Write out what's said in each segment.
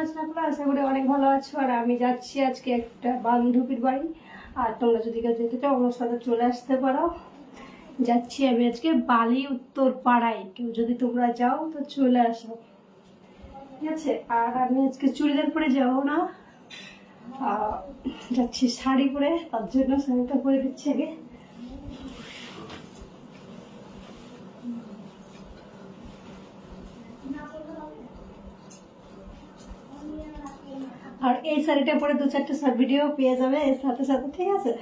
আছেন আপনারা? আশা করি অনেক ভালো আছো। আর আমি যাচ্ছি আজকে একটা বান্ধবীর বাড়ি। আর তোমরা যদি কেউ যেতে চাও আমার সাথে চলে আসতে পারো। যাচ্ছি আমি আজকে বালি উত্তর পাড়ায়, কেউ যদি তোমরা যাও তো চলে আসো, ঠিক আছে? আর আমি আজকে চুড়িদার পরে যাবো না, যাচ্ছি শাড়ি পরে, তার জন্য শাড়িটা পরে দিচ্ছি আগে। আর এই শাড়িটা পরে 2-4টা শর্ট ভিডিও পেয়ে যাবে এর সাথে সাথে, ঠিক আছে?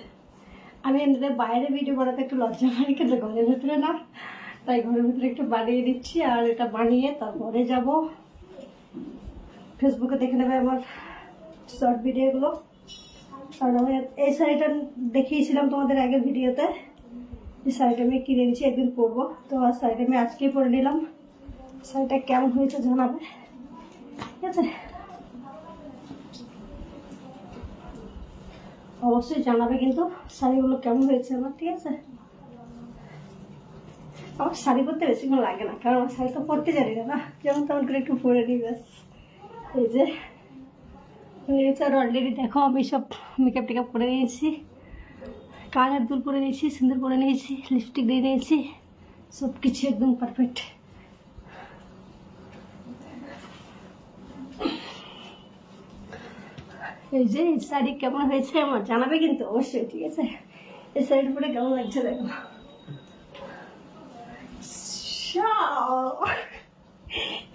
আমি এমনিতে বাইরে ভিডিও বানাতে একটু লজ্জা পাই, কিন্তু ঘরের ভিতরে না, তাই ঘরের ভিতরে একটু বানিয়ে দিচ্ছি। আর এটা বানিয়ে তারপরে যাব ফেসবুকে, দেখে নেবে আমার শর্ট ভিডিওগুলো। কারণ আমি এই শাড়িটা দেখিয়েছিলাম তোমাদের আগের ভিডিওতে, এই শাড়িটা আমি কিনে নিয়েছি, একদিন পরবো। তো আর শাড়িটা আমি আজকেই পরে নিলাম। শাড়িটা কেমন হয়েছে জানাবে, ঠিক আছে? অবশ্যই জানাবে কিন্তু শাড়িগুলো কেমন হয়েছে আমার, ঠিক আছে? আমার শাড়ি পরতে বেশিক্ষণ লাগে না, কারণ আমার শাড়ি তো পরতে জানি না, যেমন তেমন করে একটু পরে নিই ব্যাস। এই যে হয়েছে। আর অলরেডি দেখো আমি সব মেকআপ টেকআপ করে নিয়েছি, কানের দুল পরে নিয়েছি, সিঁদুর পরে নিয়েছি, লিপস্টিক দিয়ে নিয়েছি, সব কিছু একদম পারফেক্ট। এই যে এই শাড়ি কেমন হয়েছে আমার জানাবে কিন্তু অবশ্যই, ঠিক আছে? এই শাড়ির পরে কেমন লাগছে দেখো।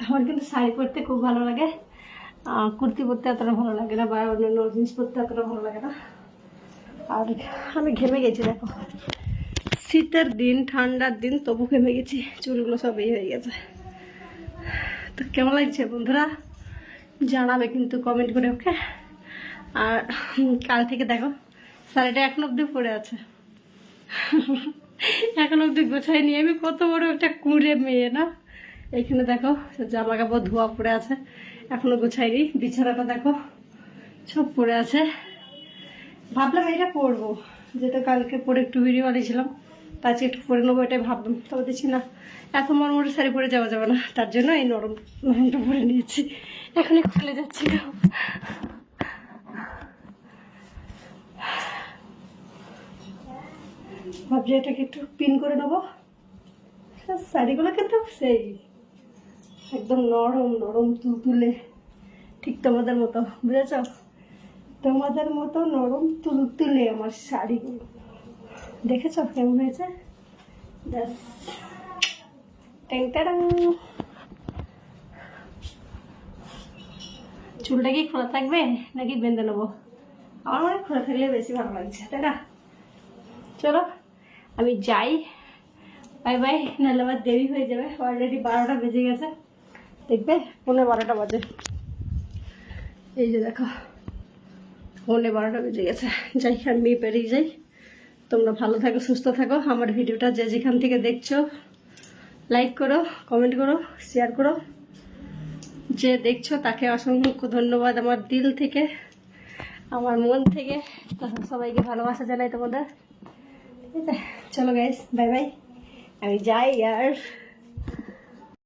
আমার কিন্তু শাড়ি পরতে খুব ভালো লাগে, কুর্তি পরতে এতটা ভালো লাগে না, বা অন্যান্য জিনিস পরতে এতটা ভালো লাগে না। আর আমি ঘেমে গেছি দেখো, শীতের দিন ঠান্ডার দিন তবু ঘেমে গেছি, চুলগুলো সব এই হয়ে গেছে। তো কেমন লাগছে বন্ধুরা জানাবে কিন্তু কমেন্ট করে, ওকে? আর কাল থেকে দেখো শাড়িটা এখন অব্দি পরে আছে, এখন অব্দি গোছাই নিয়ে। আমি কত বড় একটা কুঁড়ে মেয়ে না? এখানে দেখো জামা কাপড় ধোয়া পড়ে আছে, এখনো গোছাইনি। বিছানাটা দেখো সব পড়ে আছে। ভাবলাম এটা পরবো, যেটা কালকে পরে একটু ভিডিও বানিয়েছিলাম, তা আজকে একটু পরে নেবো এটাই ভাবলাম। তবে দেখছি না, এত মরমরে শাড়ি পরে যাওয়া যাবে না, তার জন্য এই নরমটা পরে নিয়েছি। এখনই খুলে যাচ্ছি না। ভাবছি এটাকে একটু পিন করে নেবো। শাড়িগুলো কিন্তু সেই একদম নরম নরম তুলতুলে, ঠিক তোমাদের মতো, বুঝেছ? তোমাদের মতো নরম তুলতুলে আমার শাড়িগুলো। দেখেছ কেমন হয়েছে? ব্যাস, ট্যাং। চুলটা কি খোলা থাকবে নাকি বেঁধে নেবো? আমার মনে হয় খোলা থাকলে বেশি ভালো লাগছে, তাই না? চলো আমি যাই, বাই বাই, নাহলে আবার দেরি হয়ে যাবে। অলরেডি 12টা বেজে গেছে, দেখবে 11:15 বাজে। এই যে দেখো 11:15 বেজে গেছে। যাই, আমি বেরিয়ে যাই। তোমরা ভালো থাকো, সুস্থ থাকো। আমার ভিডিওটা যে যেখান থেকে দেখছো লাইক করো, কমেন্ট করো, শেয়ার করো। যে দেখছো তাকে অসংখ্য ধন্যবাদ আমার দিল থেকে, আমার মন থেকে। সবাইকে ভালোবাসা জানাই তোমাদের, ঠিক আছে? চলো গাইস, বাই বাই, আমি যাই আর